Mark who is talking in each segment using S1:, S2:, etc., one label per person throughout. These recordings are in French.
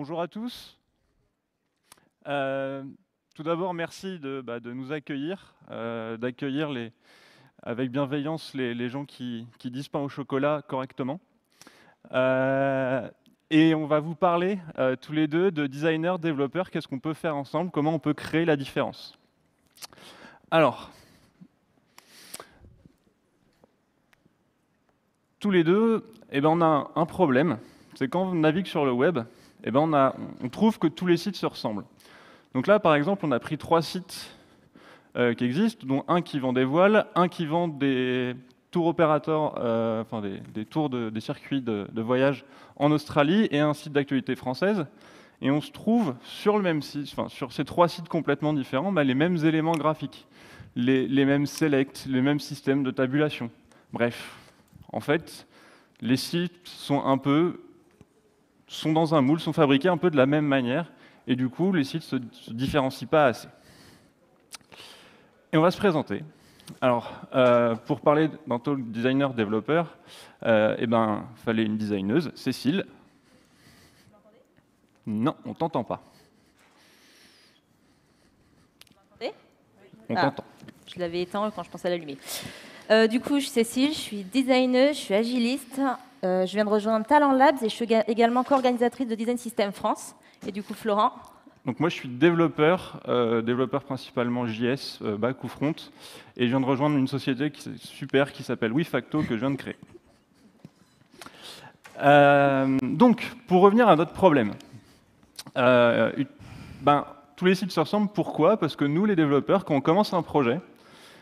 S1: Bonjour à tous. Tout d'abord, merci de nous accueillir, d'accueillir avec bienveillance les gens qui disent pain au chocolat correctement. Et on va vous parler tous les deux de designers, développeurs, qu'est-ce qu'on peut faire ensemble, comment on peut créer la différence. Alors, tous les deux, on a un problème, c'est quand on navigue sur le web, on trouve que tous les sites se ressemblent. Donc là, par exemple, on a pris 3 sites qui existent, dont un qui vend des voiles, un qui vend des tours opérateurs, des tours des circuits de voyage en Australie, et un site d'actualité française. Et on se trouve sur le même site, sur ces 3 sites complètement différents, les mêmes éléments graphiques, les mêmes selects, les mêmes systèmes de tabulation. Bref, en fait, les sites sont dans un moule, sont fabriqués un peu de la même manière, et du coup, les sites ne se différencient pas assez. Et on va se présenter. Alors, pour parler d'un talk designer-développeur, fallait une designeuse, Cécile.
S2: Vous m'entendez ?
S1: Non, on t'entend pas.
S2: Vous m'entendez ?
S1: On t'entend.
S2: Je l'avais éteint quand je pensais à l'allumer. Du coup, je suis Cécile, je suis designeuse, je suis agiliste. Je viens de rejoindre Talent Labs et je suis également co-organisatrice de Design System France. Et du coup, Florent.
S1: Donc moi, je suis développeur principalement JS, back ou front, et je viens de rejoindre une société super qui s'appelle WeFacto, que je viens de créer. Donc, pour revenir à notre problème, tous les sites se ressemblent. Pourquoi? Parce que nous, les développeurs, quand on commence un projet,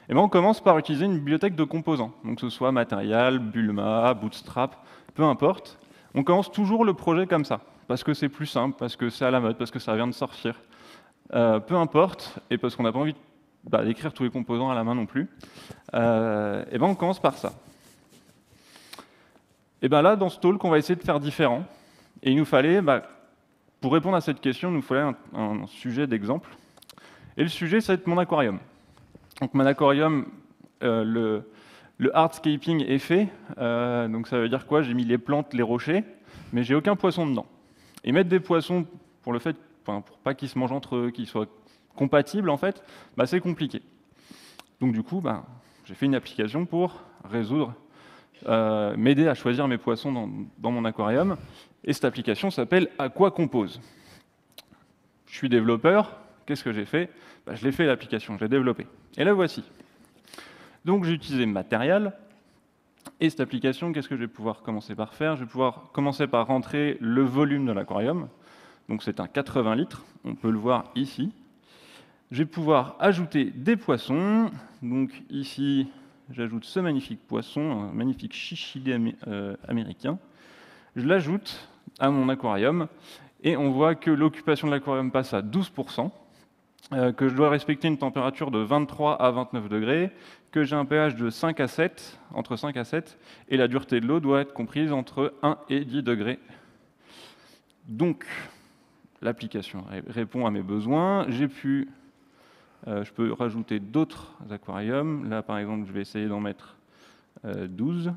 S1: on commence par utiliser une bibliothèque de composants, donc que ce soit Material, Bulma, Bootstrap, peu importe. On commence toujours le projet comme ça, parce que c'est plus simple, parce que c'est à la mode, parce que ça vient de sortir. Peu importe, et parce qu'on n'a pas envie d'écrire tous les composants à la main non plus, on commence par ça. Et là, dans ce talk, on va essayer de faire différent. Et il nous fallait, pour répondre à cette question, il nous fallait un sujet d'exemple. Et le sujet, ça va être mon aquarium. Donc mon aquarium, le hardscaping est fait. Donc ça veut dire quoi? J'ai mis les plantes, les rochers, mais j'ai aucun poisson dedans. Et mettre des poissons pour pas qu'ils se mangent entre eux, qu'ils soient compatibles, en fait, c'est compliqué. Donc du coup, j'ai fait une application pour m'aider à choisir mes poissons dans mon aquarium. Et cette application s'appelle AquaCompose. Je suis développeur. Qu'est-ce que j'ai fait? Je l'ai fait l'application, je l'ai développée. Et la voici. Donc j'ai utilisé Material. Et cette application, qu'est-ce que je vais pouvoir commencer par faire? Je vais pouvoir commencer par rentrer le volume de l'aquarium. Donc c'est un 80 litres, on peut le voir ici. Je vais pouvoir ajouter des poissons. Donc ici, j'ajoute ce magnifique poisson, un magnifique chichilé américain. Je l'ajoute à mon aquarium et on voit que l'occupation de l'aquarium passe à 12%, que je dois respecter une température de 23 à 29 degrés, que j'ai un pH de 5 à 7, entre 5 à 7, et la dureté de l'eau doit être comprise entre 1 et 10 degrés. Donc, l'application répond à mes besoins. Je peux rajouter d'autres aquariums. Là, par exemple, je vais essayer d'en mettre 12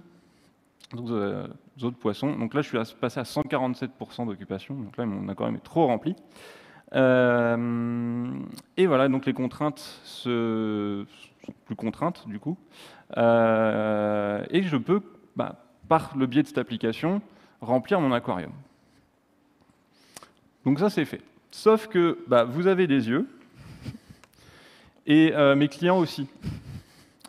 S1: autres poissons. Donc là, je suis passé à 147% d'occupation. Donc là, mon aquarium est trop rempli. Et voilà, donc les contraintes sont plus contraintes, du coup. Et je peux, par le biais de cette application, remplir mon aquarium. Donc ça, c'est fait. Sauf que vous avez des yeux, et mes clients aussi.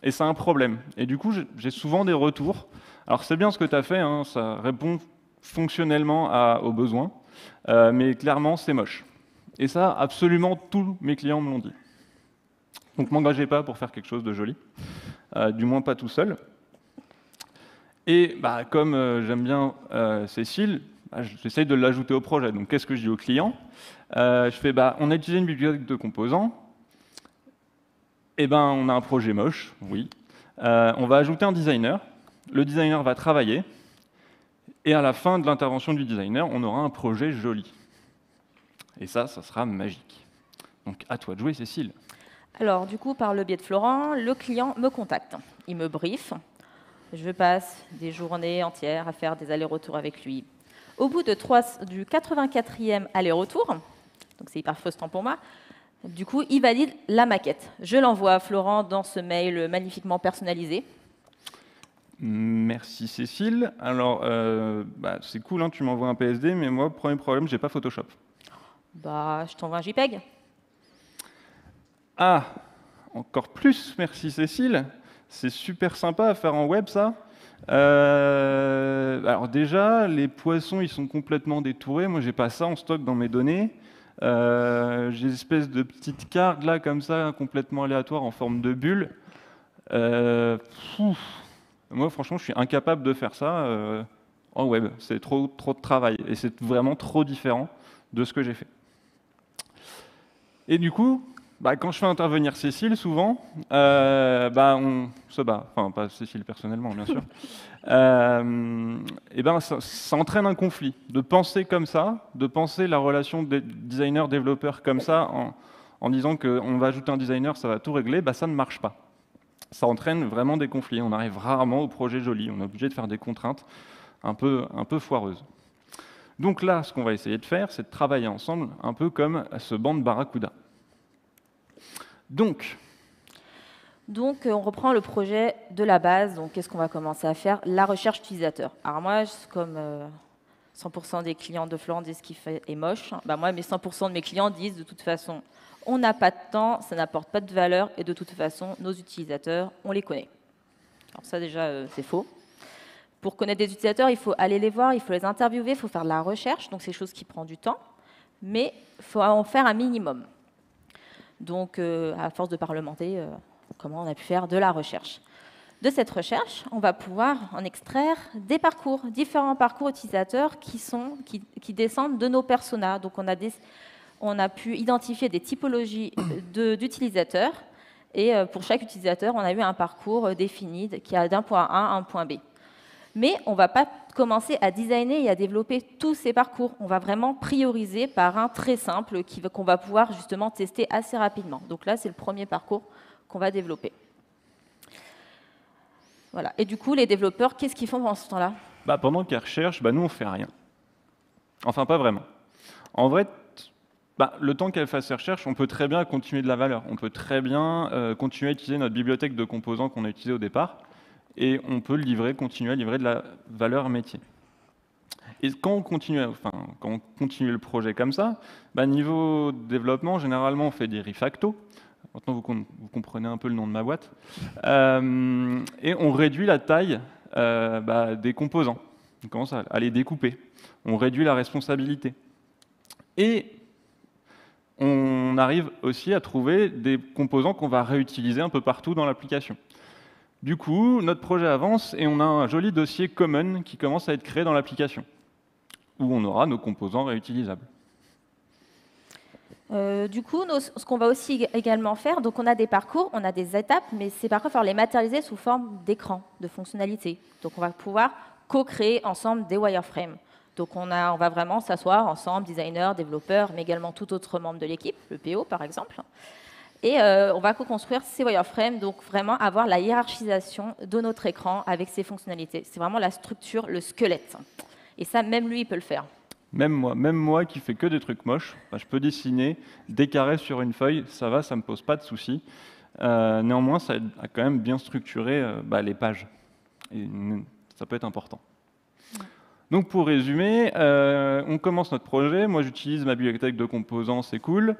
S1: Et c'est un problème. Et du coup, j'ai souvent des retours. Alors c'est bien ce que tu as fait, hein, ça répond fonctionnellement aux besoins, mais clairement, c'est moche. Et ça, absolument tous mes clients me l'ont dit. Donc m'engagez pas pour faire quelque chose de joli, du moins pas tout seul. Et comme j'aime bien Cécile, j'essaye de l'ajouter au projet. Donc qu'est-ce que je dis aux clients? Je fais, on a utilisé une bibliothèque de composants, on a un projet moche, oui. On va ajouter un designer, le designer va travailler, et à la fin de l'intervention du designer, on aura un projet joli. Et ça sera magique. Donc à toi de jouer, Cécile.
S2: Alors, du coup, par le biais de Florent, le client me contacte. Il me briefe. Je passe des journées entières à faire des allers-retours avec lui. Au bout du 84e aller-retour, donc c'est hyper frustrant pour moi, du coup, il valide la maquette. Je l'envoie à Florent dans ce mail magnifiquement personnalisé.
S1: Merci Cécile. Alors, c'est cool, hein, tu m'envoies un PSD, mais moi, premier problème, j'ai pas Photoshop.
S2: Bah, je t'envoie un JPEG.
S1: Ah, encore plus, merci Cécile. C'est super sympa à faire en web, ça. Alors déjà, les poissons, ils sont complètement détourés. Moi, j'ai pas ça en stock dans mes données. J'ai des espèces de petites cartes, là, comme ça, complètement aléatoires, en forme de bulle. Moi, franchement, je suis incapable de faire ça en web. C'est trop de travail. Et c'est vraiment trop différent de ce que j'ai fait. Et du coup, quand je fais intervenir Cécile, souvent, on se bat. Enfin, pas Cécile personnellement, bien sûr. Ça entraîne un conflit. De penser comme ça, de penser la relation designer-développeur comme ça, en disant qu'on va ajouter un designer, ça va tout régler, ça ne marche pas. Ça entraîne vraiment des conflits. On arrive rarement au projet joli. On est obligé de faire des contraintes un peu foireuses. Donc là, ce qu'on va essayer de faire, c'est de travailler ensemble, un peu comme ce banc de Barracuda. Donc,
S2: on reprend le projet de la base. Donc, qu'est-ce qu'on va commencer à faire? La recherche utilisateur. Alors moi, comme 100% des clients de Florent disent qu'il est moche, moi, mes 100% de mes clients disent de toute façon, on n'a pas de temps, ça n'apporte pas de valeur, et de toute façon, nos utilisateurs, on les connaît. Alors ça, déjà, c'est faux. Pour connaître des utilisateurs, il faut aller les voir, il faut les interviewer, il faut faire de la recherche. Donc, c'est chose qui prend du temps, mais il faut en faire un minimum. Donc, à force de parlementer, comment on a pu faire de la recherche. De cette recherche, on va pouvoir en extraire des parcours, différents parcours utilisateurs qui descendent de nos personas. Donc, on a pu identifier des typologies d'utilisateurs, et pour chaque utilisateur, on a eu un parcours défini qui a d'un point A à un point B. Mais on ne va pas commencer à designer et à développer tous ces parcours. On va vraiment prioriser par un très simple qu'on va pouvoir justement tester assez rapidement. Donc là, c'est le premier parcours qu'on va développer. Voilà. Et du coup, les développeurs, qu'est-ce qu'ils font pendant ce temps-là?
S1: Pendant qu'ils recherchent, nous, on ne fait rien. Enfin, pas vraiment. En vrai, le temps qu'elle fasse ses recherches, on peut très bien continuer de la valeur. On peut très bien continuer à utiliser notre bibliothèque de composants qu'on a utilisée au départ, et on peut continuer à livrer de la valeur métier. Et quand on continue le projet comme ça, niveau développement, généralement, on fait des refactos. Maintenant, vous comprenez un peu le nom de ma boîte. Et on réduit la taille des composants. On commence à les découper. On réduit la responsabilité. Et on arrive aussi à trouver des composants qu'on va réutiliser un peu partout dans l'application. Du coup, notre projet avance et on a un joli dossier common qui commence à être créé dans l'application, où on aura nos composants réutilisables.
S2: Du coup, ce qu'on va aussi également faire, donc on a des parcours, on a des étapes, mais ces parcours, il va falloir les matérialiser sous forme d'écran, de fonctionnalités. Donc on va pouvoir co-créer ensemble des wireframes. Donc on va vraiment s'asseoir ensemble, designers, développeurs, mais également tout autre membre de l'équipe, le PO par exemple. Et on va co-construire ces wireframes, donc vraiment avoir la hiérarchisation de notre écran avec ces fonctionnalités. C'est vraiment la structure, le squelette. Et ça, même lui, il peut le faire.
S1: Même moi qui fais que des trucs moches, je peux dessiner des carrés sur une feuille, ça va, ça me pose pas de soucis. Néanmoins, ça a quand même bien structuré les pages. Et ça peut être important. Donc pour résumer, on commence notre projet. Moi, j'utilise ma bibliothèque de composants, c'est cool.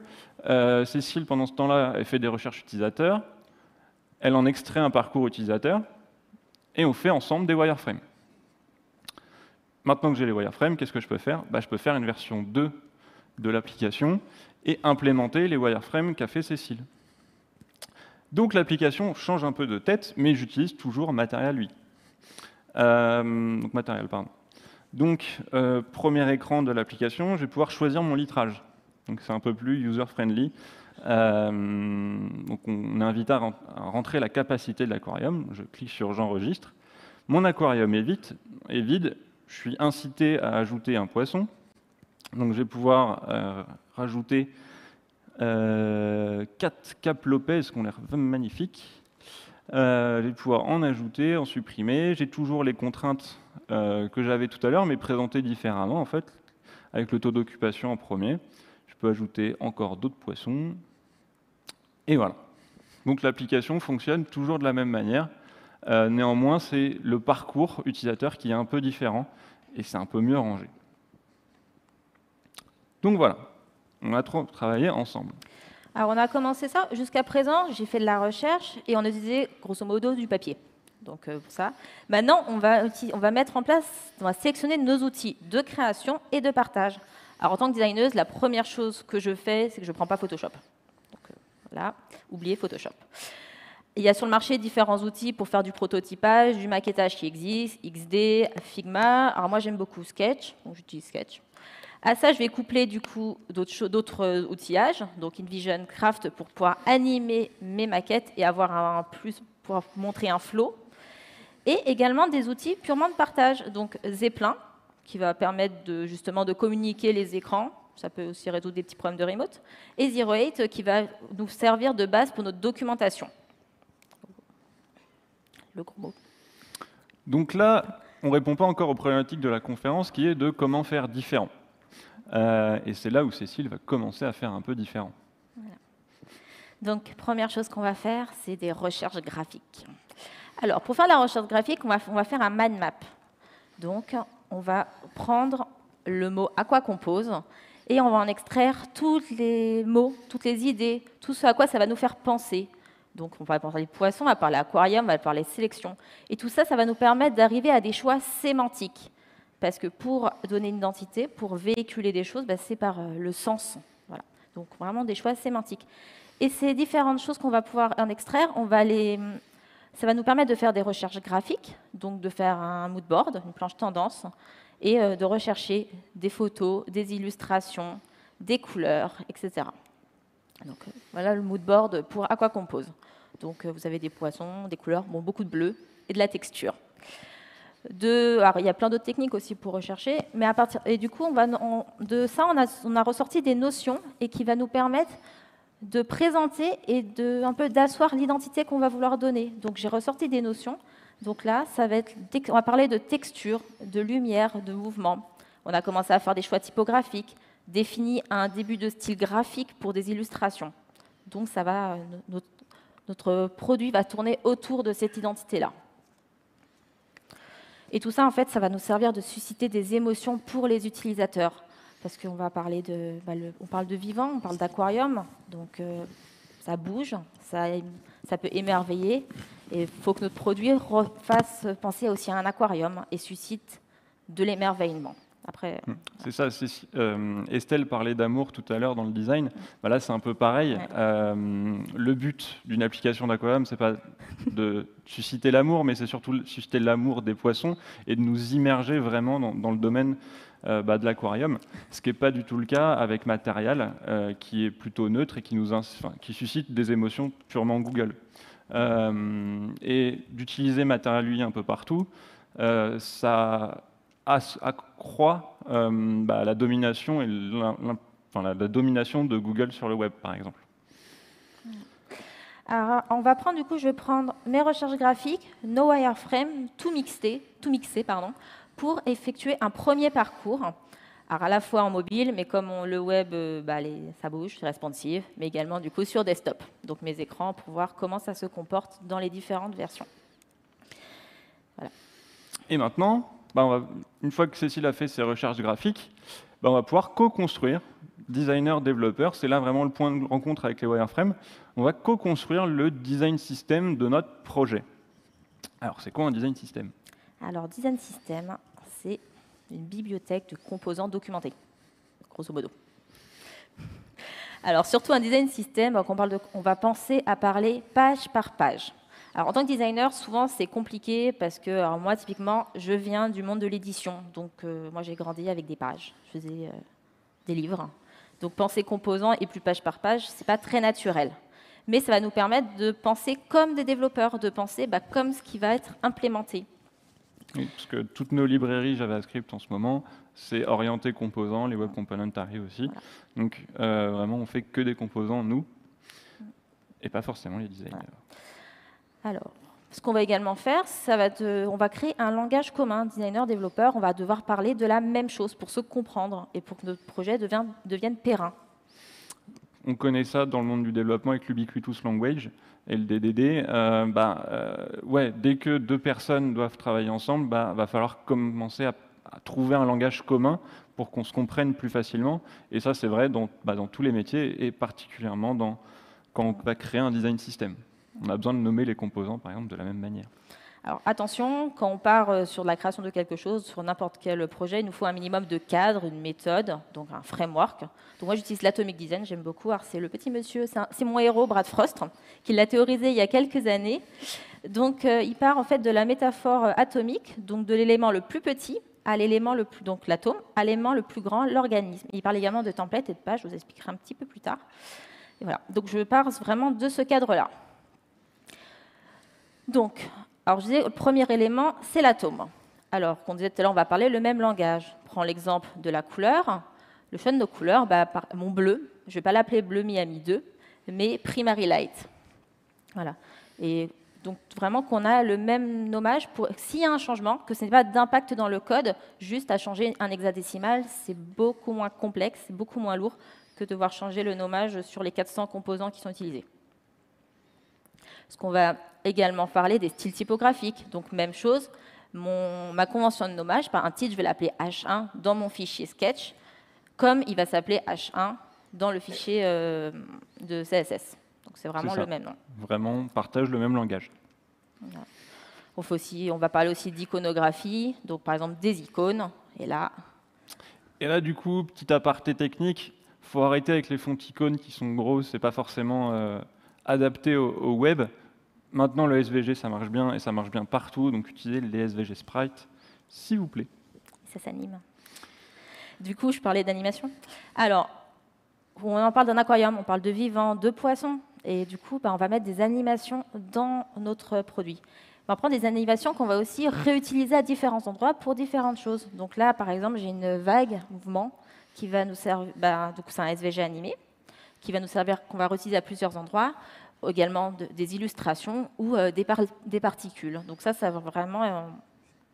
S1: Cécile, pendant ce temps-là, elle fait des recherches utilisateurs. Elle en extrait un parcours utilisateur. Et on fait ensemble des wireframes. Maintenant que j'ai les wireframes, qu'est-ce que je peux faire? Je peux faire une version 2 de l'application et implémenter les wireframes qu'a fait Cécile. Donc l'application change un peu de tête, mais j'utilise toujours Material 8. Donc Material, pardon. Donc, premier écran de l'application, je vais pouvoir choisir mon litrage. Donc c'est un peu plus user-friendly. Donc on est invité à rentrer la capacité de l'aquarium. Je clique sur J'enregistre. Mon aquarium est vide. Je suis incité à ajouter un poisson. Donc je vais pouvoir rajouter 4 Cap Lopez, qui ont l'air magnifiques. Je vais pouvoir en ajouter, en supprimer. J'ai toujours les contraintes que j'avais tout à l'heure, mais présentées différemment, en fait, avec le taux d'occupation en premier. Je peux ajouter encore d'autres poissons. Et voilà. Donc l'application fonctionne toujours de la même manière. Néanmoins, c'est le parcours utilisateur qui est un peu différent, et c'est un peu mieux rangé. Donc voilà, on a travaillé ensemble.
S2: Alors, on a commencé ça. Jusqu'à présent, j'ai fait de la recherche et on utilisait grosso modo du papier. Donc, pour ça. Maintenant, on va mettre en place, on va sélectionner nos outils de création et de partage. Alors, en tant que designeuse, la première chose que je fais, c'est que je ne prends pas Photoshop. Donc, voilà, oubliez Photoshop. Il y a sur le marché différents outils pour faire du prototypage, du maquettage qui existe, XD, Figma. Alors, moi, j'aime beaucoup Sketch, donc j'utilise Sketch. À ça, je vais coupler du coup d'autres outillages, donc InVision Craft pour pouvoir animer mes maquettes et avoir pouvoir montrer un flow. Et également des outils purement de partage, donc Zeppelin, qui va permettre justement de communiquer les écrans. Ça peut aussi résoudre des petits problèmes de remote. Et Zero8, qui va nous servir de base pour notre documentation. Le gros mot.
S1: Donc là, on ne répond pas encore aux problématiques de la conférence, qui est de comment faire différent. Et c'est là où Cécile va commencer à faire un peu différent.
S2: Voilà. Donc, première chose qu'on va faire, c'est des recherches graphiques. Alors, pour faire la recherche graphique, on va faire un mind map. Donc, on va prendre le mot aquacompose et on va en extraire tous les mots, toutes les idées, tout ce à quoi ça va nous faire penser. Donc, on va parler de poissons, on va parler aquarium, on va parler sélection. Et tout ça, ça va nous permettre d'arriver à des choix sémantiques. Parce que pour donner une identité, pour véhiculer des choses, c'est par le sens. Voilà. Donc vraiment des choix sémantiques. Et ces différentes choses qu'on va pouvoir en extraire, ça va nous permettre de faire des recherches graphiques, donc de faire un mood board, une planche tendance, et de rechercher des photos, des illustrations, des couleurs, etc. Donc voilà le mood board pour Aquacompose. Donc vous avez des poissons, des couleurs, beaucoup de bleu et de la texture. Alors, il y a plein d'autres techniques aussi pour rechercher, mais et du coup, de ça, on a ressorti des notions et qui va nous permettre de présenter et un peu d'asseoir l'identité qu'on va vouloir donner. Donc, j'ai ressorti des notions. Donc là, on va parler de texture, de lumière, de mouvement. On a commencé à faire des choix typographiques, défini un début de style graphique pour des illustrations. Donc, notre produit va tourner autour de cette identité-là. Et tout ça, en fait, ça va nous servir de susciter des émotions pour les utilisateurs. Parce qu'on va parler on parle de vivant, on parle d'aquarium, donc ça bouge, ça peut émerveiller. Et il faut que notre produit fasse penser aussi à un aquarium et suscite de l'émerveillement. Après,
S1: c'est ça, Estelle parlait d'amour tout à l'heure dans le design. Là, c'est un peu pareil. Ouais. Le but d'une application d'aquarium, c'est pas de susciter l'amour, mais c'est surtout susciter l'amour des poissons et de nous immerger vraiment dans le domaine de l'aquarium, ce qui n'est pas du tout le cas avec Material, qui est plutôt neutre et qui suscite des émotions purement Google. Et d'utiliser Material UI un peu partout, ça accroît la domination et la domination de Google sur le web, par exemple.
S2: Alors, je vais prendre mes recherches graphiques, nos wireframes, tout mixé, pour effectuer un premier parcours. Alors, à la fois en mobile, mais comme le web, ça bouge, c'est responsive, mais également du coup sur desktop. Donc mes écrans pour voir comment ça se comporte dans les différentes versions. Voilà.
S1: Et maintenant, une fois que Cécile a fait ses recherches graphiques, on va pouvoir co-construire, designer, développeur, c'est là vraiment le point de rencontre avec les wireframes, on va co-construire le design system de notre projet. Alors, c'est quoi un design system?
S2: Alors, design system, c'est une bibliothèque de composants documentés, grosso modo. Alors, surtout un design system, on va penser à parler page par page. Alors, en tant que designer, souvent, c'est compliqué parce que, moi, typiquement, je viens du monde de l'édition. Donc, moi, j'ai grandi avec des pages. Je faisais des livres. Donc, penser composants et plus page par page, ce n'est pas très naturel. Mais ça va nous permettre de penser comme des développeurs, de penser comme ce qui va être implémenté.
S1: Oui, parce que toutes nos librairies JavaScript en ce moment, c'est orienté composants, les web components arrivent aussi. Voilà. Donc, vraiment, on ne fait que des composants, nous, et pas forcément les designers.
S2: Voilà. Alors, Ce qu'on va également faire, on va créer un langage commun, designer-développeur. On va devoir parler de la même chose pour se comprendre et pour que notre projet devienne périn.
S1: On connaît ça dans le monde du développement avec l'Ubiquitous Language et le DDD. Ouais, dès que deux personnes doivent travailler ensemble, va falloir commencer à trouver un langage commun pour qu'on se comprenne plus facilement. Et ça, c'est vrai dans tous les métiers et particulièrement quand on va créer un design system. On a besoin de nommer les composants, par exemple, de la même manière.
S2: Alors attention, quand on part sur la création de quelque chose, sur n'importe quel projet, il nous faut un minimum de cadre, une méthode, donc un framework. Donc moi j'utilise l'Atomic Design, j'aime beaucoup. Alors c'est le petit monsieur, c'est mon héros, Brad Frost, qui l'a théorisé il y a quelques années. Donc il part en fait de la métaphore atomique, donc de l'élément le plus petit à l'élément le plus, donc l'atome, à l'élément le plus grand, l'organisme. Il parle également de templates et de pages, je vous expliquerai un petit peu plus tard. Et voilà. Donc je pars vraiment de ce cadre-là. Donc, alors je disais, le premier élément, c'est l'atome. Alors, qu'on disait tout à l'heure, on va parler le même langage. Je prends l'exemple de la couleur. Le choix de nos couleurs, mon bleu, je ne vais pas l'appeler bleu Miami 2, mais Primary Light. Voilà. Et donc, vraiment qu'on a le même nommage pour s'il y a un changement, que ce n'est pas d'impact dans le code, juste à changer un hexadécimal, c'est beaucoup moins complexe, c'est beaucoup moins lourd que de devoir changer le nommage sur les 400 composants qui sont utilisés. Ce qu'on va également parler des styles typographiques. Donc, même chose, ma convention de nommage, par un titre, je vais l'appeler H1 dans mon fichier Sketch, comme il va s'appeler H1 dans le fichier de CSS. Donc, c'est vraiment le même nom.
S1: Vraiment, on partage le même langage.
S2: Voilà. On va parler aussi d'iconographie, donc par exemple des icônes. Et là,
S1: du coup, petit aparté technique, il faut arrêter avec les fonts icônes qui sont gros, c'est pas forcément adapté au web. Maintenant, le SVG, ça marche bien, et ça marche bien partout, donc utilisez les SVG Sprite, s'il vous plaît.
S2: Ça s'anime. Du coup, je parlais d'animation. Alors, on en parle d'un aquarium, on parle de vivant, de poissons, et du coup, on va mettre des animations dans notre produit. On va prendre des animations qu'on va aussi réutiliser à différents endroits pour différentes choses. Donc là, par exemple, j'ai une vague mouvement qui va nous servir, du coup, c'est un SVG animé, qui va nous servir, qu'on va réutiliser à plusieurs endroits, également des illustrations ou des particules. Donc ça va vraiment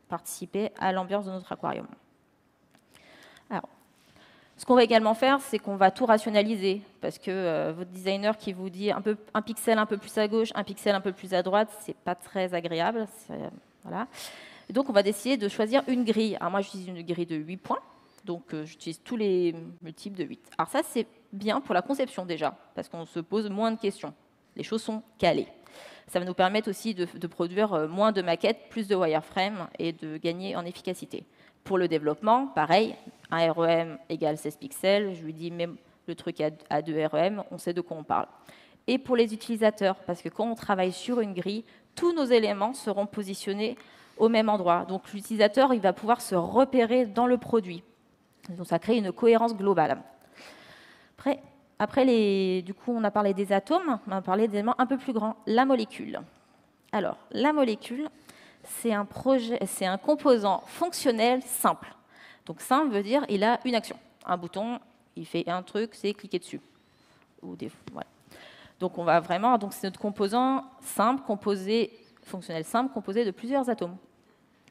S2: participer à l'ambiance de notre aquarium. Alors, ce qu'on va également faire, c'est qu'on va tout rationaliser, parce que votre designer qui vous dit un pixel un peu plus à gauche, un pixel un peu plus à droite, c'est pas très agréable. Voilà. Et donc on va décider de choisir une grille. Alors moi, j'utilise une grille de 8 points. Donc, j'utilise tous les multiples de 8. Alors ça, c'est bien pour la conception déjà, parce qu'on se pose moins de questions. Les choses sont calées. Ça va nous permettre aussi de produire moins de maquettes, plus de wireframe et de gagner en efficacité. Pour le développement, pareil, un REM égale 16 pixels. Je lui dis même le truc à 2 REM, on sait de quoi on parle. Et pour les utilisateurs, parce que quand on travaille sur une grille, tous nos éléments seront positionnés au même endroit. Donc, l'utilisateur, il va pouvoir se repérer dans le produit. Donc ça crée une cohérence globale. Après du coup, on a parlé des atomes, on a parlé d'éléments un peu plus grands, la molécule. Alors, la molécule, c'est un composant fonctionnel simple. Donc simple veut dire il a une action. Un bouton, il fait un truc, c'est cliquer dessus. Voilà. Donc c'est notre composant simple, fonctionnel simple, composé de plusieurs atomes.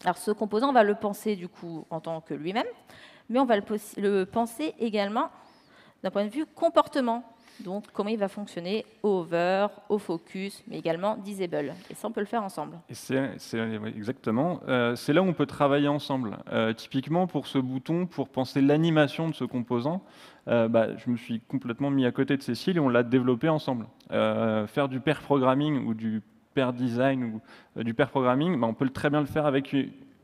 S2: Alors ce composant, on va le penser du coup en tant que lui-même, mais on va le penser également d'un point de vue comportement. Donc, comment il va fonctionner au hover, au focus, mais également disable. Et ça, on peut le faire ensemble.
S1: Exactement. C'est là où on peut travailler ensemble. Typiquement, pour ce bouton, pour penser l'animation de ce composant, je me suis complètement mis à côté de Cécile et on l'a développé ensemble. Faire du pair programming ou du pair design ou du pair programming, on peut très bien le faire avec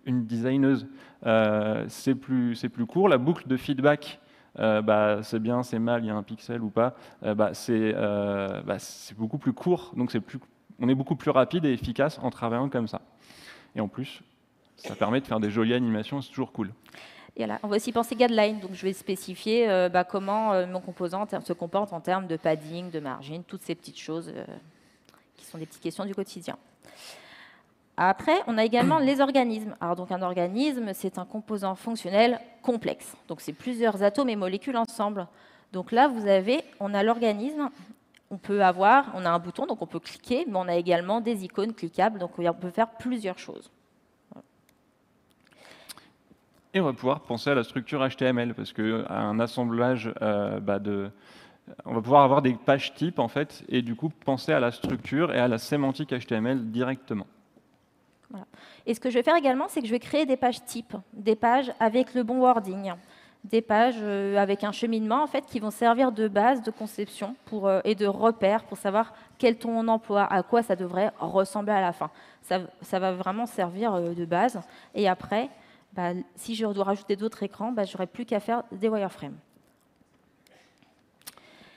S1: une designeuse. C'est plus court. La boucle de feedback, c'est bien, c'est mal, il y a un pixel ou pas, c'est beaucoup plus court, donc on est beaucoup plus rapide et efficace en travaillant comme ça. Et en plus, ça permet de faire des jolies animations, c'est toujours cool.
S2: Et là, on va aussi penser guideline, donc je vais spécifier comment mon composant se comporte en termes de padding, de margin, toutes ces petites choses qui sont des petites questions du quotidien. Après, on a également les organismes. Alors, donc, un organisme, c'est un composant fonctionnel complexe. Donc, c'est plusieurs atomes et molécules ensemble. Donc là, on a l'organisme on a un bouton, donc on peut cliquer, mais on a également des icônes cliquables, donc on peut faire plusieurs choses.
S1: Et on va pouvoir penser à la structure HTML, parce qu'un assemblage on va pouvoir avoir des pages types, en fait, et du coup penser à la structure et à la sémantique HTML directement.
S2: Voilà. Et ce que je vais faire également, c'est que je vais créer des pages types, des pages avec le bon wording, des pages avec un cheminement en fait, qui vont servir de base de conception et de repère pour savoir quel ton on emploie, à quoi ça devrait ressembler à la fin. Ça va vraiment servir de base. Et après, si je dois rajouter d'autres écrans, je n'aurai plus qu'à faire des wireframes.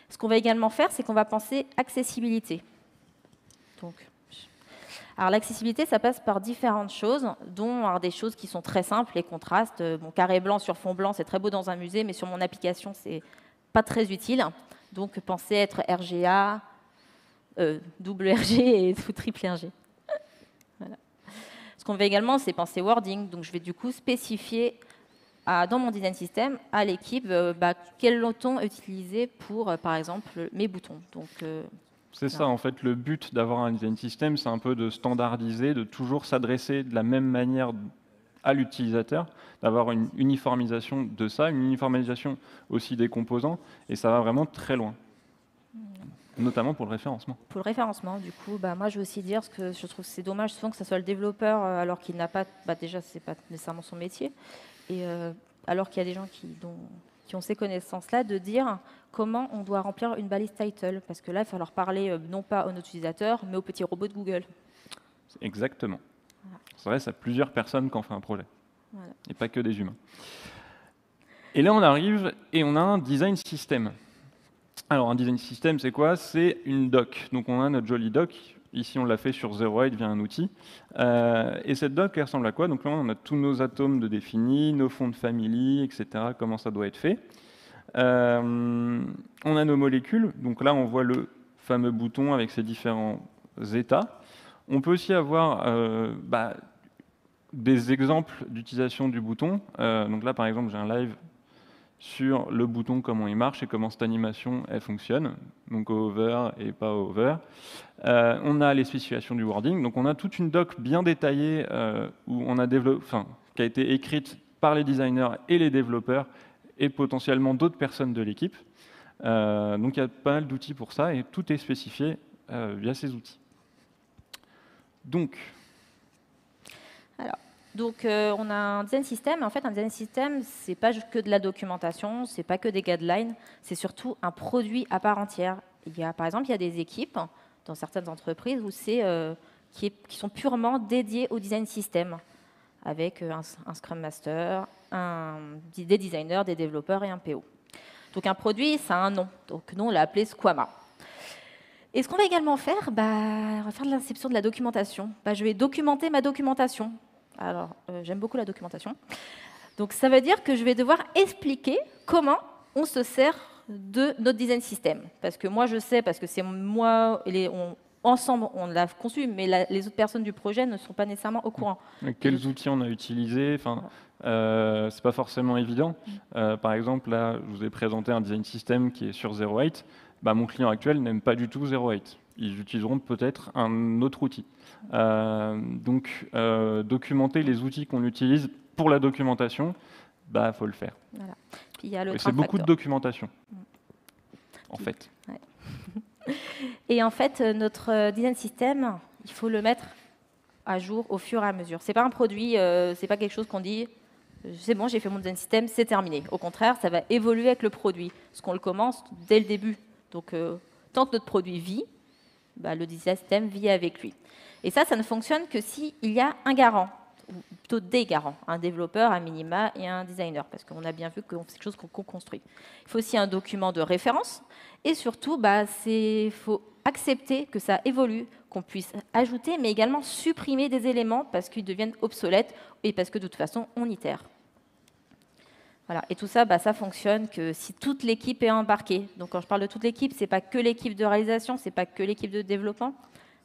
S2: Ce qu'on va également faire, c'est qu'on va penser accessibilité. Alors l'accessibilité, ça passe par différentes choses, dont des choses qui sont très simples, les contrastes. Bon, carré blanc sur fond blanc, c'est très beau dans un musée, mais sur mon application, c'est pas très utile. Donc pensez être RGA, double RG et triple RG. Voilà. Ce qu'on fait également, c'est penser wording. Donc je vais du coup spécifier dans mon design system à l'équipe quel ton utiliser pour, par exemple, mes boutons.
S1: C'est ça, en fait, le but d'avoir un design system, c'est un peu de standardiser, de toujours s'adresser de la même manière à l'utilisateur, d'avoir une uniformisation de ça, une uniformisation aussi des composants, et ça va vraiment très loin, notamment pour le référencement.
S2: Pour le référencement, du coup, moi je veux aussi dire que je trouve que c'est dommage souvent que ce soit le développeur, alors qu'il n'a pas, déjà c'est pas nécessairement son métier, et alors qu'il y a des gens qui ont ces connaissances-là, de dire comment on doit remplir une balise title. Parce que là, il va falloir parler non pas aux utilisateurs, mais aux petits robots de Google.
S1: Exactement. Voilà. Ça reste à plusieurs personnes quand on fait un projet. Voilà. Et pas que des humains. Et là, on arrive et on a un design system. Alors, un design system, c'est quoi? C'est une doc. Donc, on a notre jolie doc. Ici, on l'a fait sur 08 via un outil. Et cette doc, elle ressemble à quoi? Donc là, on a tous nos atomes de définis, nos fonds de famille, etc., comment ça doit être fait. On a nos molécules. Donc là, on voit le fameux bouton avec ses différents états. On peut aussi avoir des exemples d'utilisation du bouton. Donc là, par exemple, j'ai un live sur le bouton, comment il marche et comment cette animation elle fonctionne, donc au hover et pas au hover. On a les spécifications du wording, donc on a toute une doc bien détaillée où on a qui a été écrite par les designers et les développeurs et potentiellement d'autres personnes de l'équipe. Donc il y a pas mal d'outils pour ça et tout est spécifié via ces outils.
S2: Donc, on a un design system. En fait, un design system, c'est pas que de la documentation, c'est pas que des guidelines, c'est surtout un produit à part entière. Par exemple, il y a des équipes dans certaines entreprises où qui sont purement dédiées au design system, avec un Scrum Master, des designers, des développeurs et un PO. Donc, un produit, ça a un nom. Donc, nous, on l'a appelé Squama. Et ce qu'on va également faire, on va faire de l'inception de la documentation. Je vais documenter ma documentation. Alors, j'aime beaucoup la documentation. Donc, ça veut dire que je vais devoir expliquer comment on se sert de notre design system. Parce que moi, je sais, parce que c'est moi, ensemble, on l'a conçu, mais les autres personnes du projet ne sont pas nécessairement au courant.
S1: Quels outils on a utilisés, c'est pas forcément évident. Par exemple, là, je vous ai présenté un design system qui est sur 08. Mon client actuel n'aime pas du tout 08. Ils utiliseront peut-être un autre outil. Donc, documenter les outils qu'on utilise pour la documentation, faut le faire. Voilà. C'est beaucoup de documentation, en fait.
S2: Ouais. Et en fait, notre design system, il faut le mettre à jour au fur et à mesure. C'est pas un produit, c'est pas quelque chose qu'on dit c'est bon, j'ai fait mon design system, c'est terminé. Au contraire, ça va évoluer avec le produit, parce qu'on le commence dès le début. Donc, tant que notre produit vit, le design system vit avec lui. Et ça ne fonctionne que s'il y a un garant, ou plutôt des garants, un développeur, un minima et un designer, parce qu'on a bien vu que c'est quelque chose qu'on construit. Il faut aussi un document de référence, et surtout, il faut accepter que ça évolue, qu'on puisse ajouter, mais également supprimer des éléments parce qu'ils deviennent obsolètes et parce que de toute façon, on itère. Voilà. Et tout ça, ça fonctionne que si toute l'équipe est embarquée. Donc quand je parle de toute l'équipe, c'est pas que l'équipe de réalisation, c'est pas que l'équipe de développement,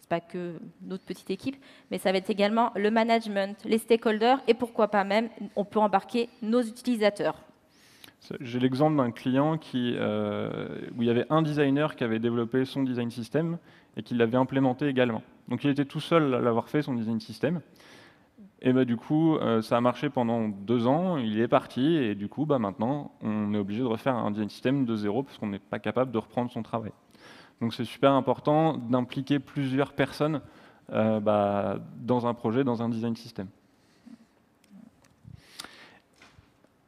S2: c'est pas que notre petite équipe, mais ça va être également le management, les stakeholders et pourquoi pas même, on peut embarquer nos utilisateurs.
S1: J'ai l'exemple d'un client où il y avait un designer qui avait développé son design system et qui l'avait implémenté également. Donc il était tout seul à l'avoir fait, son design system. Et du coup, ça a marché pendant 2 ans, il est parti, et du coup, maintenant, on est obligé de refaire un design system de zéro parce qu'on n'est pas capable de reprendre son travail. Donc c'est super important d'impliquer plusieurs personnes dans un projet, dans un design system.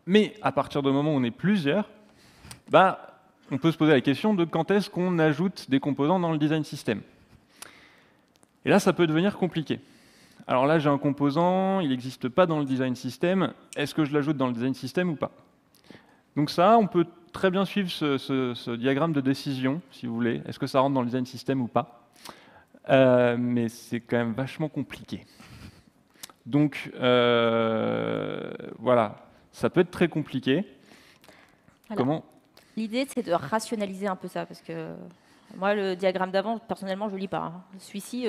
S1: Mais à partir du moment où on est plusieurs, on peut se poser la question de quand est-ce qu'on ajoute des composants dans le design system. Et là, ça peut devenir compliqué. Alors là, j'ai un composant, il n'existe pas dans le design system. Est-ce que je l'ajoute dans le design system ou pas? Donc ça, on peut très bien suivre ce diagramme de décision, si vous voulez. Est-ce que ça rentre dans le design system ou pas? Mais c'est quand même vachement compliqué. Donc voilà, ça peut être très compliqué.
S2: Voilà.
S1: Comment?
S2: L'idée, c'est de rationaliser un peu ça, parce que moi, le diagramme d'avant, personnellement, je ne lis pas. Hein. Celui-ci,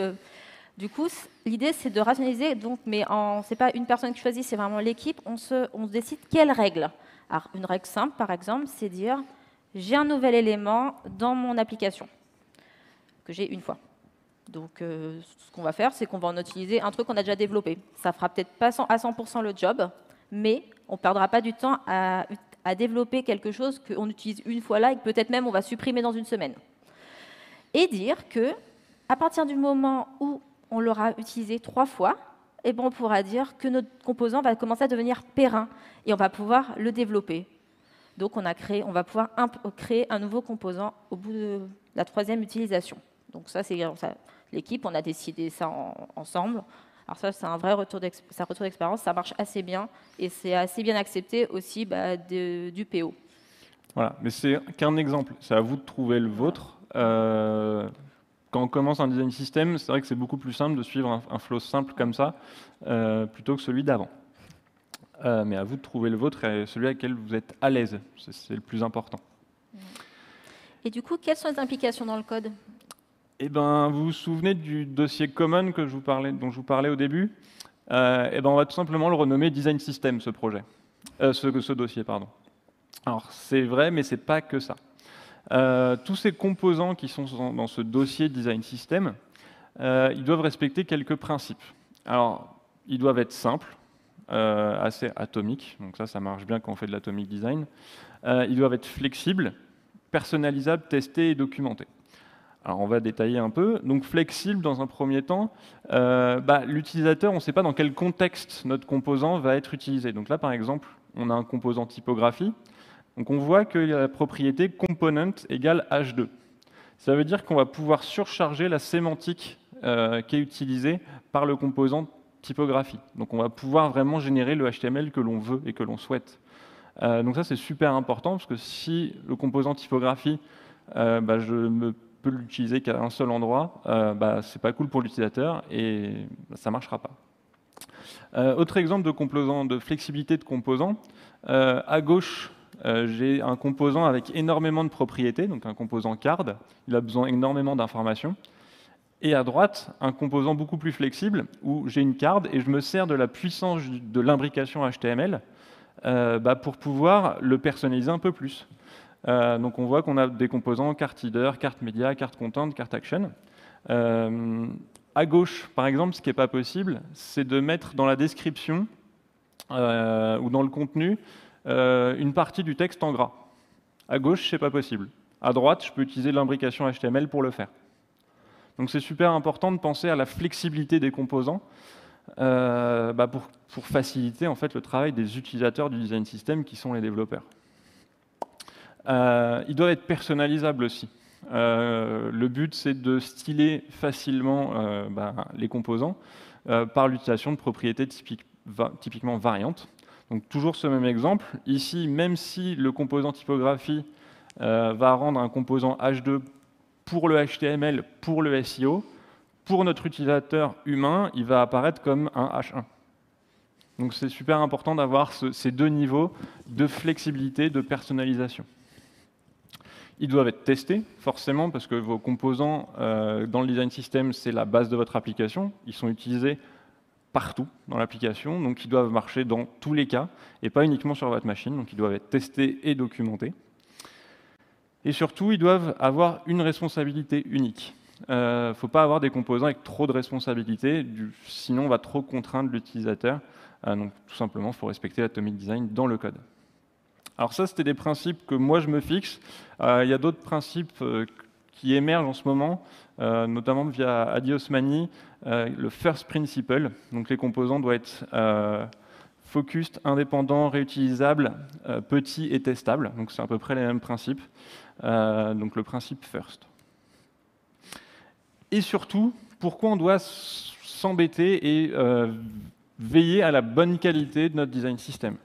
S2: du coup, l'idée, c'est de rationaliser, donc, mais ce n'est pas une personne qui choisit, c'est vraiment l'équipe. On se décide quelles règles. Alors, une règle simple, par exemple, c'est dire, j'ai un nouvel élément dans mon application, que j'ai une fois. Donc, ce qu'on va faire, c'est qu'on va en utiliser un truc qu'on a déjà développé. Ça ne fera peut-être pas à 100% le job, mais on ne perdra pas du temps à développer quelque chose qu'on utilise une fois là et que peut-être même on va supprimer dans une semaine. Et dire que, à partir du moment où on l'aura utilisé 3 fois, on pourra dire que notre composant va commencer à devenir périn et on va pouvoir le développer. Donc, on va pouvoir créer un nouveau composant au bout de la 3e utilisation. Donc ça, c'est l'équipe, on a décidé ça ensemble. Alors ça, c'est un vrai retour d'expérience, ça marche assez bien et c'est assez bien accepté aussi du PO.
S1: Voilà, mais c'est qu'un exemple. C'est à vous de trouver le vôtre. Quand on commence un design system, c'est vrai que c'est beaucoup plus simple de suivre un flow simple comme ça, plutôt que celui d'avant. Mais à vous de trouver le vôtre et celui avec lequel vous êtes à l'aise. C'est le plus important.
S2: Et du coup, quelles sont les implications dans le code?
S1: Vous vous souvenez du dossier common dont je vous parlais au début? On va tout simplement le renommer Design System, ce projet. Ce dossier, pardon. Alors, c'est vrai, mais c'est pas que ça. Tous ces composants qui sont dans ce dossier Design System, ils doivent respecter quelques principes. Alors, ils doivent être simples, assez atomiques, donc ça marche bien quand on fait de l'atomic design. Ils doivent être flexibles, personnalisables, testés et documentés. Alors, on va détailler un peu. Donc, flexible, dans un premier temps, l'utilisateur, on ne sait pas dans quel contexte notre composant va être utilisé. Donc là, par exemple, on a un composant typographie. Donc, on voit qu'il y a la propriété component égale h2. Ça veut dire qu'on va pouvoir surcharger la sémantique qui est utilisée par le composant typographie. Donc, on va pouvoir vraiment générer le HTML que l'on veut et que l'on souhaite. Donc ça, c'est super important, parce que si le composant typographie, je ne peux l'utiliser qu'à un seul endroit, c'est pas cool pour l'utilisateur et ça ne marchera pas. Autre exemple de flexibilité de composant, à gauche, j'ai un composant avec énormément de propriétés, donc un composant card, il a besoin énormément d'informations. Et à droite, un composant beaucoup plus flexible, où j'ai une card et je me sers de la puissance de l'imbrication HTML pour pouvoir le personnaliser un peu plus. Donc on voit qu'on a des composants carte header, carte media, carte content, carte action. À gauche, par exemple, ce qui n'est pas possible, c'est de mettre dans la description ou dans le contenu une partie du texte en gras. À gauche, c'est pas possible. À droite, je peux utiliser l'imbrication HTML pour le faire. Donc c'est super important de penser à la flexibilité des composants pour faciliter en fait le travail des utilisateurs du design system qui sont les développeurs. Ils doivent être personnalisables aussi. Le but, c'est de styler facilement les composants par l'utilisation de propriétés typiquement variantes. Donc toujours ce même exemple. Ici, même si le composant typographie va rendre un composant H2 pour le HTML, pour le SEO, pour notre utilisateur humain, il va apparaître comme un H1. Donc c'est super important d'avoir ces deux niveaux de flexibilité, de personnalisation. Ils doivent être testés, forcément, parce que vos composants dans le design system, c'est la base de votre application. Ils sont utilisés partout dans l'application, donc ils doivent marcher dans tous les cas, et pas uniquement sur votre machine, donc ils doivent être testés et documentés. Et surtout, ils doivent avoir une responsabilité unique. Il ne faut pas avoir des composants avec trop de responsabilités, sinon on va trop contraindre l'utilisateur. Donc tout simplement, il faut respecter l'atomic design dans le code. Alors ça, c'était des principes que moi je me fixe. Il y a d'autres principes qui émergent en ce moment, notamment via Adi Osmani, le first principle. Donc les composants doivent être focused, indépendants, réutilisables, petits et testables. Donc c'est à peu près les mêmes principes. Donc le principe first. Et surtout, pourquoi on doit s'embêter et veiller à la bonne qualité de notre design system?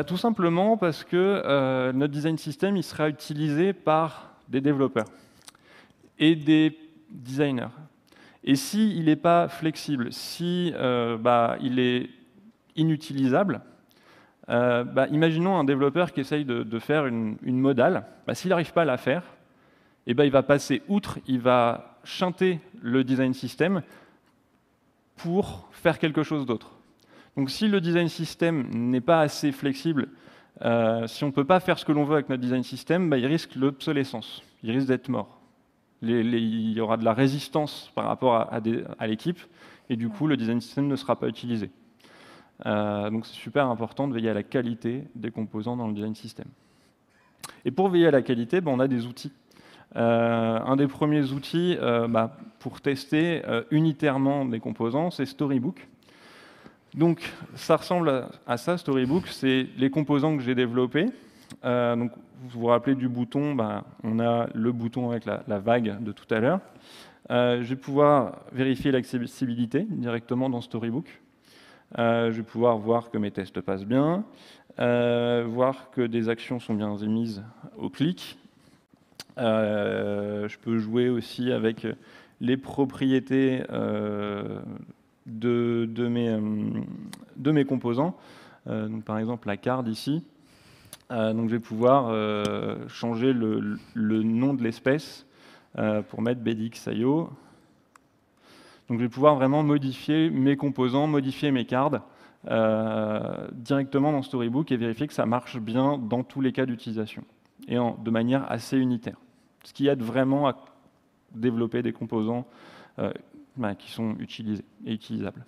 S1: Tout simplement parce que notre design system il sera utilisé par des développeurs et des designers. Et s'il n'est pas flexible, si il est inutilisable, imaginons un développeur qui essaye de faire une modale. S'il n'arrive pas à la faire, il va passer outre, il va chanter le design system pour faire quelque chose d'autre. Donc si le design system n'est pas assez flexible, si on ne peut pas faire ce que l'on veut avec notre design system, il risque l'obsolescence, il risque d'être mort. Il y aura de la résistance par rapport à l'équipe, et du coup le design system ne sera pas utilisé. Donc c'est super important de veiller à la qualité des composants dans le design system. Et pour veiller à la qualité, on a des outils. Un des premiers outils pour tester unitairement des composants, c'est Storybook. Donc ça ressemble à ça, Storybook, c'est les composants que j'ai développés. Donc, vous vous rappelez du bouton, on a le bouton avec la vague de tout à l'heure. Je vais pouvoir vérifier l'accessibilité directement dans Storybook. Je vais pouvoir voir que mes tests passent bien, voir que des actions sont bien émises au clic. Je peux jouer aussi avec les propriétés de mes composants. Donc, par exemple, la card ici. Donc, je vais pouvoir changer le nom de l'espèce pour mettre BDX.io. Donc, je vais pouvoir vraiment modifier mes composants, modifier mes cards directement dans Storybook et vérifier que ça marche bien dans tous les cas d'utilisation et de manière assez unitaire. Ce qui aide vraiment à développer des composants qui sont utilisés et utilisables.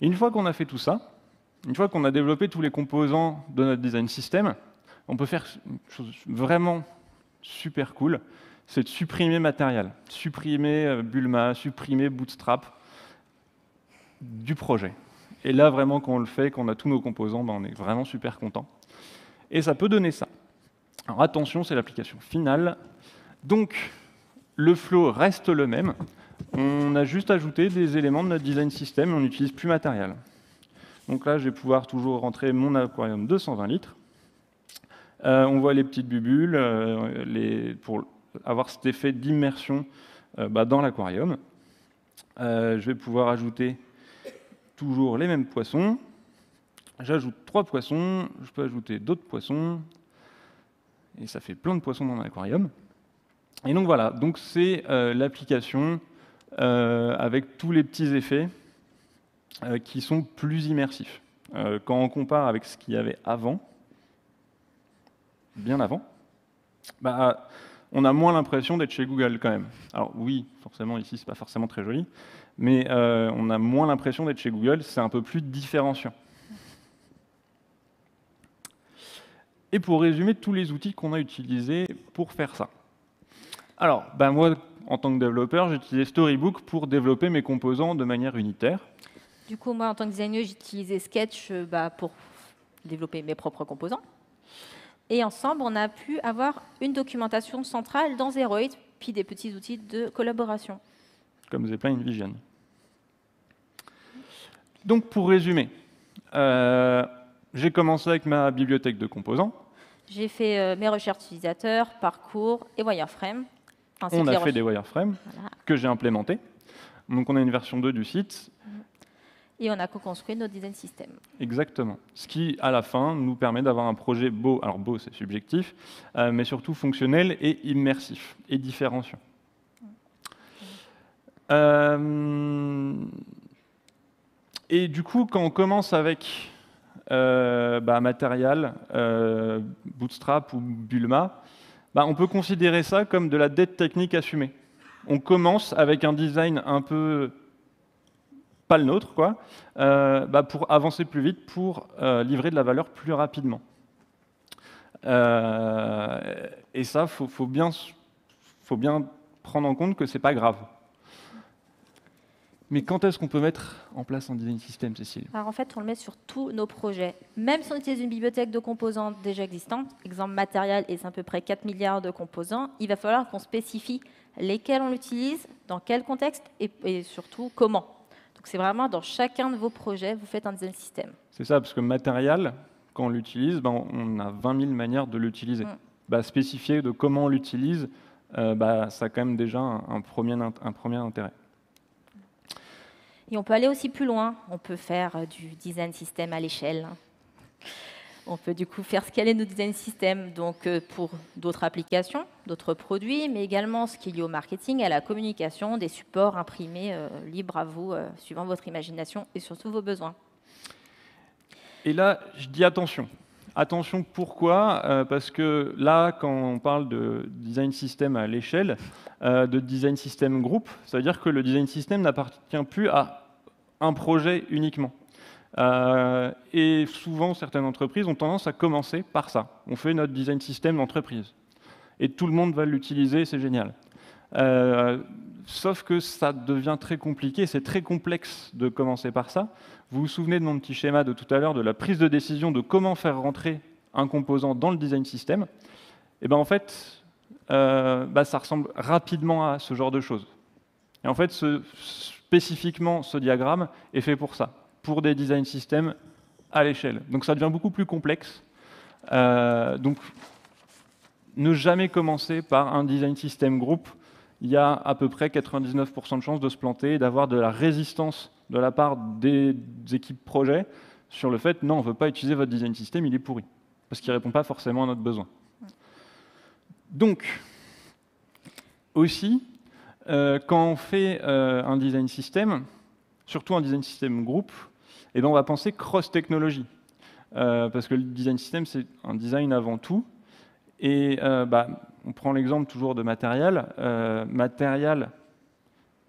S1: Et une fois qu'on a fait tout ça, une fois qu'on a développé tous les composants de notre design system, on peut faire une chose vraiment super cool, c'est de supprimer matériel, supprimer Bulma, supprimer Bootstrap du projet. Et là, vraiment, quand on le fait, quand on a tous nos composants, on est vraiment super content. Et ça peut donner ça. Alors attention, c'est l'application finale. Donc, le flow reste le même. On a juste ajouté des éléments de notre design system et on n'utilise plus matériel. Donc là, je vais pouvoir toujours rentrer mon aquarium de 120 litres. On voit les petites bulles pour avoir cet effet d'immersion dans l'aquarium. Je vais pouvoir ajouter toujours les mêmes poissons. J'ajoute 3 poissons, je peux ajouter d'autres poissons. Et ça fait plein de poissons dans mon aquarium. Et donc voilà, donc c'est l'application avec tous les petits effets qui sont plus immersifs. Quand on compare avec ce qu'il y avait avant, bien avant, on a moins l'impression d'être chez Google quand même. Alors oui, forcément ici c'est pas forcément très joli, mais on a moins l'impression d'être chez Google, c'est un peu plus différenciant. Et pour résumer tous les outils qu'on a utilisés pour faire ça. Alors, moi, en tant que développeur, j'ai utilisé Storybook pour développer mes composants de manière unitaire.
S2: Du coup, moi, en tant que designer, j'utilisais Sketch pour développer mes propres composants. Et ensemble, on a pu avoir une documentation centrale dans Zeroid, puis des petits outils de collaboration.
S1: Comme Zeppelin Vision. Donc, pour résumer, j'ai commencé avec ma bibliothèque de composants.
S2: J'ai fait mes recherches utilisateurs, parcours et wireframe.
S1: On a fait des wireframes que j'ai implémentés. Donc, on a une version 2 du site.
S2: Et on a co-construit nos design systems.
S1: Exactement. Ce qui, à la fin, nous permet d'avoir un projet beau. Alors, beau, c'est subjectif, mais surtout fonctionnel et immersif et différenciant. Et du coup, quand on commence avec Material, Bootstrap ou Bulma, on peut considérer ça comme de la dette technique assumée. On commence avec un design un peu pas le nôtre, quoi, pour avancer plus vite, pour livrer de la valeur plus rapidement. Et ça, faut bien prendre en compte que c'est pas grave. Mais quand est-ce qu'on peut mettre en place un design system, Cécile?
S2: Alors en fait, on le met sur tous nos projets. Même si on utilise une bibliothèque de composants déjà existante, exemple Material, et c'est à peu près 4 milliards de composants, il va falloir qu'on spécifie lesquels on utilise, dans quel contexte et surtout comment. Donc c'est vraiment dans chacun de vos projets, vous faites un design system.
S1: C'est ça, parce que Material, quand on l'utilise, on a 20 000 manières de l'utiliser. Spécifier de comment on l'utilise, ça a quand même déjà un premier intérêt.
S2: Et on peut aller aussi plus loin. On peut faire du design system à l'échelle. On peut du coup faire scaler nos design systems donc, pour d'autres applications, d'autres produits, mais également ce qui est lié au marketing, à la communication, des supports imprimés libres à vous, suivant votre imagination et surtout vos besoins.
S1: Et là, je dis attention. Attention, pourquoi? Parce que là, quand on parle de design system à l'échelle, de design system groupe, ça veut dire que le design system n'appartient plus à un projet uniquement. Et souvent, certaines entreprises ont tendance à commencer par ça. On fait notre design system d'entreprise. Et tout le monde va l'utiliser, c'est génial. Sauf que ça devient très compliqué, c'est très complexe de commencer par ça. Vous vous souvenez de mon petit schéma de tout à l'heure, de la prise de décision de comment faire rentrer un composant dans le design system. Et en fait, ça ressemble rapidement à ce genre de choses. Et en fait, spécifiquement, ce diagramme est fait pour ça, pour des design systems à l'échelle. Donc ça devient beaucoup plus complexe. Donc, ne jamais commencer par un design system groupe. Il y a à peu près 99% de chances de se planter et d'avoir de la résistance de la part des équipes projet sur le fait non, on ne veut pas utiliser votre design system, il est pourri, parce qu'il ne répond pas forcément à notre besoin. Donc, aussi, quand on fait un design system, surtout un design system groupe, on va penser cross-technologie, parce que le design system, c'est un design avant tout. Et on prend l'exemple toujours de Material. Material,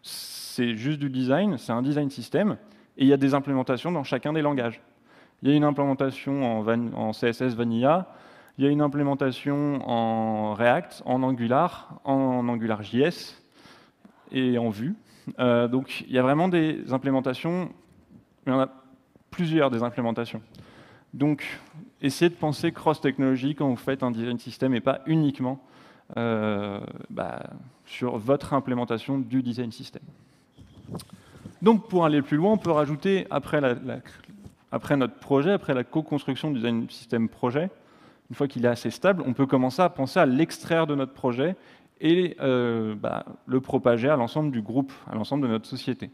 S1: c'est juste du design, c'est un design system, et il y a des implémentations dans chacun des langages. Il y a une implémentation en CSS Vanilla, il y a une implémentation en React, en AngularJS et en Vue. Donc il y a vraiment des implémentations, il y en a plusieurs des implémentations. Donc, essayez de penser cross-technologie quand vous faites un design system et pas uniquement sur votre implémentation du design system. Donc, pour aller plus loin, on peut rajouter, après notre projet, après la co-construction du design system projet, une fois qu'il est assez stable, on peut commencer à penser à l'extraire de notre projet et le propager à l'ensemble du groupe, à l'ensemble de notre société.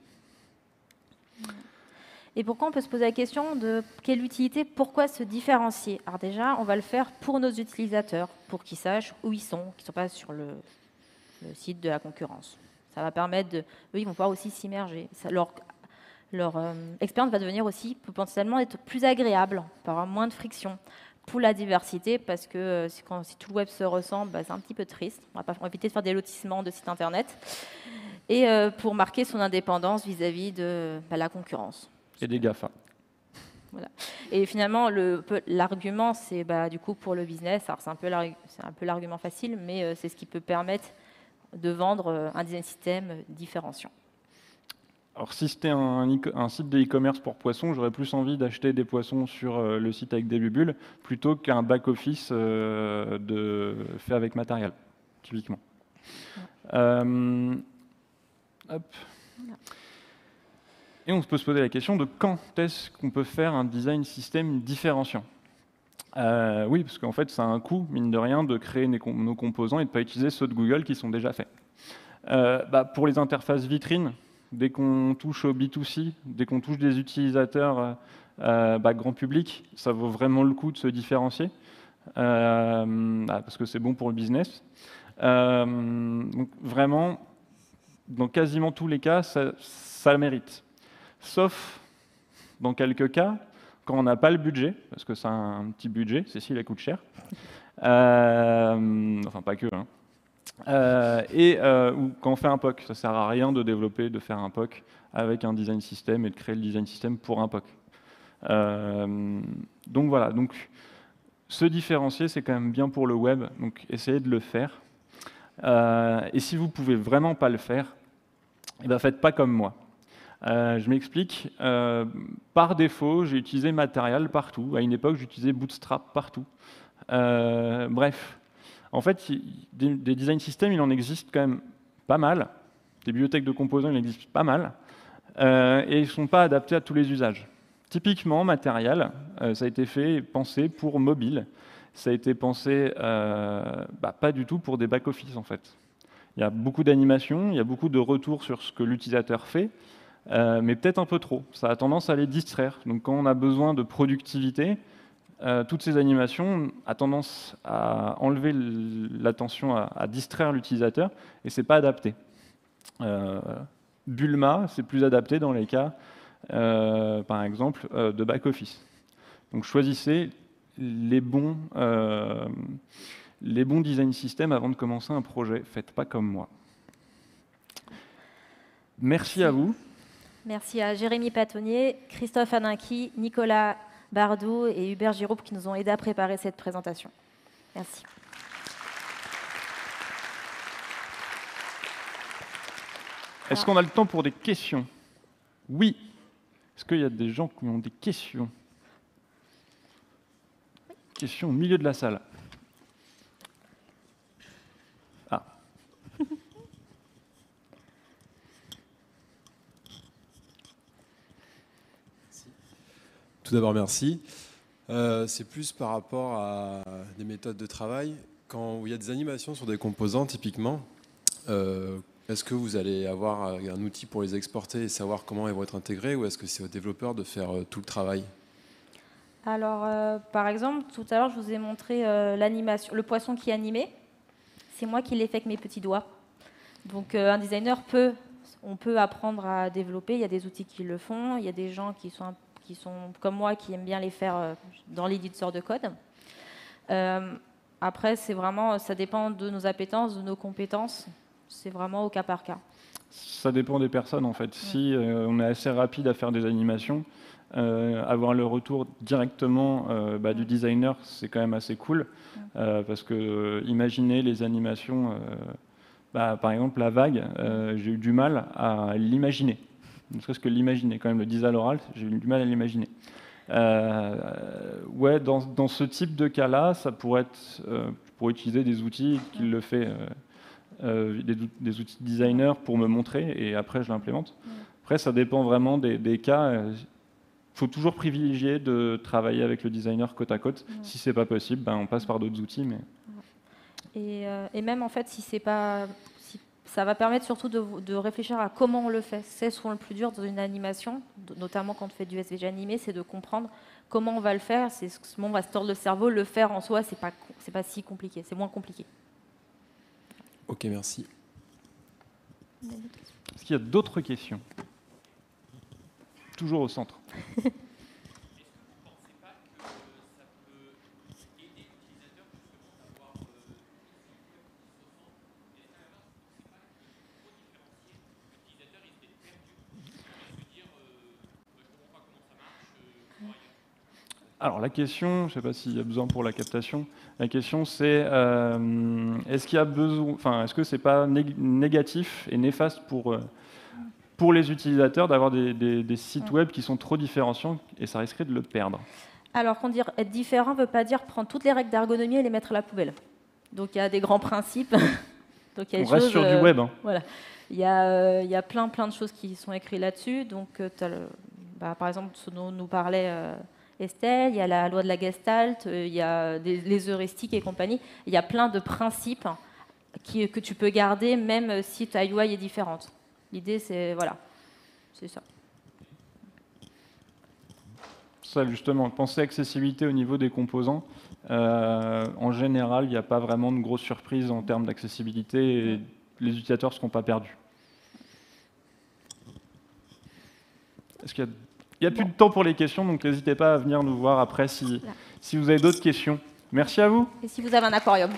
S2: Et pourquoi on peut se poser la question de quelle utilité, pourquoi se différencier? Alors déjà, on va le faire pour nos utilisateurs, pour qu'ils sachent où ils sont, qu'ils ne sont pas sur le site de la concurrence. Ça va permettre eux, ils vont pouvoir aussi s'immerger. Leur expérience va devenir aussi potentiellement être plus agréable, par avoir moins de friction. Pour la diversité, parce que si tout le web se ressemble, c'est un petit peu triste. On va éviter de faire des lotissements de sites internet. Et pour marquer son indépendance vis-à-vis de la concurrence.
S1: Et des GAFA.
S2: Voilà. Et finalement, l'argument, c'est du coup pour le business. Alors c'est un peu l'argument facile, mais c'est ce qui peut permettre de vendre un design system différenciant.
S1: Alors si c'était un site de e-commerce pour poissons, j'aurais plus envie d'acheter des poissons sur le site avec des bubules plutôt qu'un back-office fait avec Material, typiquement. Hop. Et on peut se poser la question de quand est-ce qu'on peut faire un design system différenciant. Oui, parce qu'en fait, ça a un coût, mine de rien, de créer nos composants et de ne pas utiliser ceux de Google qui sont déjà faits. Pour les interfaces vitrines, dès qu'on touche au B2C, dès qu'on touche des utilisateurs grand public, ça vaut vraiment le coup de se différencier, parce que c'est bon pour le business. Donc vraiment, dans quasiment tous les cas, ça le mérite. Sauf dans quelques cas, quand on n'a pas le budget, parce que c'est un petit budget, Cécile, elle coûte cher, enfin pas que, hein. Ou quand on fait un POC, ça sert à rien de développer, de faire un POC avec un design system et de créer le design system pour un POC. Donc voilà, donc se différencier, c'est quand même bien pour le web, donc essayez de le faire. Et si vous pouvez vraiment pas le faire, eh ben faites pas comme moi. Je m'explique. Par défaut, j'ai utilisé Material partout. À une époque, j'utilisais Bootstrap partout. Bref, en fait, des design systems, il en existe quand même pas mal. Des bibliothèques de composants, il en existe pas mal. Et ils ne sont pas adaptés à tous les usages. Typiquement, Material, ça a été fait et pensé pour mobile. Ça a été pensé pas du tout pour des back-office, en fait. Il y a beaucoup d'animations, il y a beaucoup de retours sur ce que l'utilisateur fait, mais peut-être un peu trop. Ça a tendance à les distraire. Donc quand on a besoin de productivité, toutes ces animations ont tendance à enlever l'attention, à distraire l'utilisateur, et ce n'est pas adapté. Bulma, c'est plus adapté dans les cas, par exemple, de back-office. Donc choisissez les bons design systems avant de commencer un projet. Faites pas comme moi. Merci à vous.
S2: Merci à Jérémy Patonnier, Christophe Aninki, Nicolas Bardou et Hubert Giroux qui nous ont aidés à préparer cette présentation. Merci.
S1: Est-ce qu'on a le temps pour des questions? Oui. Est-ce qu'il y a des gens qui ont des questions? Questions au milieu de la salle. Ah.
S3: Tout d'abord, merci. C'est plus par rapport à des méthodes de travail. Quand il y a des animations sur des composants, typiquement, est-ce que vous allez avoir un outil pour les exporter et savoir comment ils vont être intégrés, ou est-ce que c'est aux développeurs de faire tout le travail?
S2: Alors, par exemple, tout à l'heure, je vous ai montré l'animation, le poisson qui est animé. C'est moi qui l'ai fait avec mes petits doigts. Donc, un designer on peut apprendre à développer. Il y a des outils qui le font. Il y a des gens qui sont comme moi, qui aiment bien les faire dans l'éditeur de code. Après, ça dépend de nos appétences, de nos compétences. C'est vraiment au cas par cas.
S1: Ça dépend des personnes, en fait. Si on est assez rapide à faire des animations, avoir le retour directement du designer, c'est quand même assez cool. Parce que imaginer les animations, par exemple la vague, j'ai eu du mal à l'imaginer. Ne serait-ce que l'imaginer, quand même, le design oral, j'ai eu du mal à l'imaginer. Dans ce type de cas-là, ça pourrait être pour utiliser des outils qui le fait, des outils designer pour me montrer, et après je l'implémente. Après, ça dépend vraiment des cas. Il faut toujours privilégier de travailler avec le designer côte à côte. Si c'est pas possible, on passe par d'autres outils. Mais...
S2: Et même en fait, ça va permettre surtout de réfléchir à comment on le fait. C'est souvent le plus dur dans une animation, notamment quand on fait du SVG animé, c'est de comprendre comment on va le faire. C'est on va se tordre le cerveau. Le faire en soi, c'est pas si compliqué, c'est moins compliqué.
S3: Ok, merci.
S1: Est-ce qu'il y a d'autres questions? Toujours au centre. Alors la question, je ne sais pas s'il y a besoin pour la captation, la question c'est est-ce qu'il y a besoin, est-ce que c'est pas négatif et néfaste pour les utilisateurs d'avoir des sites web qui sont trop différenciants et ça risquerait de le perdre?
S2: Alors, être différent ne veut pas dire prendre toutes les règles d'ergonomie et les mettre à la poubelle. Donc il y a des grands principes. Donc,
S1: on reste sur du web.
S2: Voilà. Il y a plein de choses qui sont écrites là-dessus. Donc par exemple, ce dont nous parlait Estelle, il y a la loi de la Gestalt, il y a les heuristiques et compagnie. Il y a plein de principes que tu peux garder même si ta UI est différente. L'idée, c'est ça.
S1: Ça, justement, penser accessibilité au niveau des composants. En général, il n'y a pas vraiment de grosses surprises en termes d'accessibilité et les utilisateurs ne seront pas perdus. Est-ce qu'il y a Il n'y a plus de temps pour les questions, donc n'hésitez pas à venir nous voir après si vous avez d'autres questions. Merci à vous.
S2: Et si vous avez un aquarium.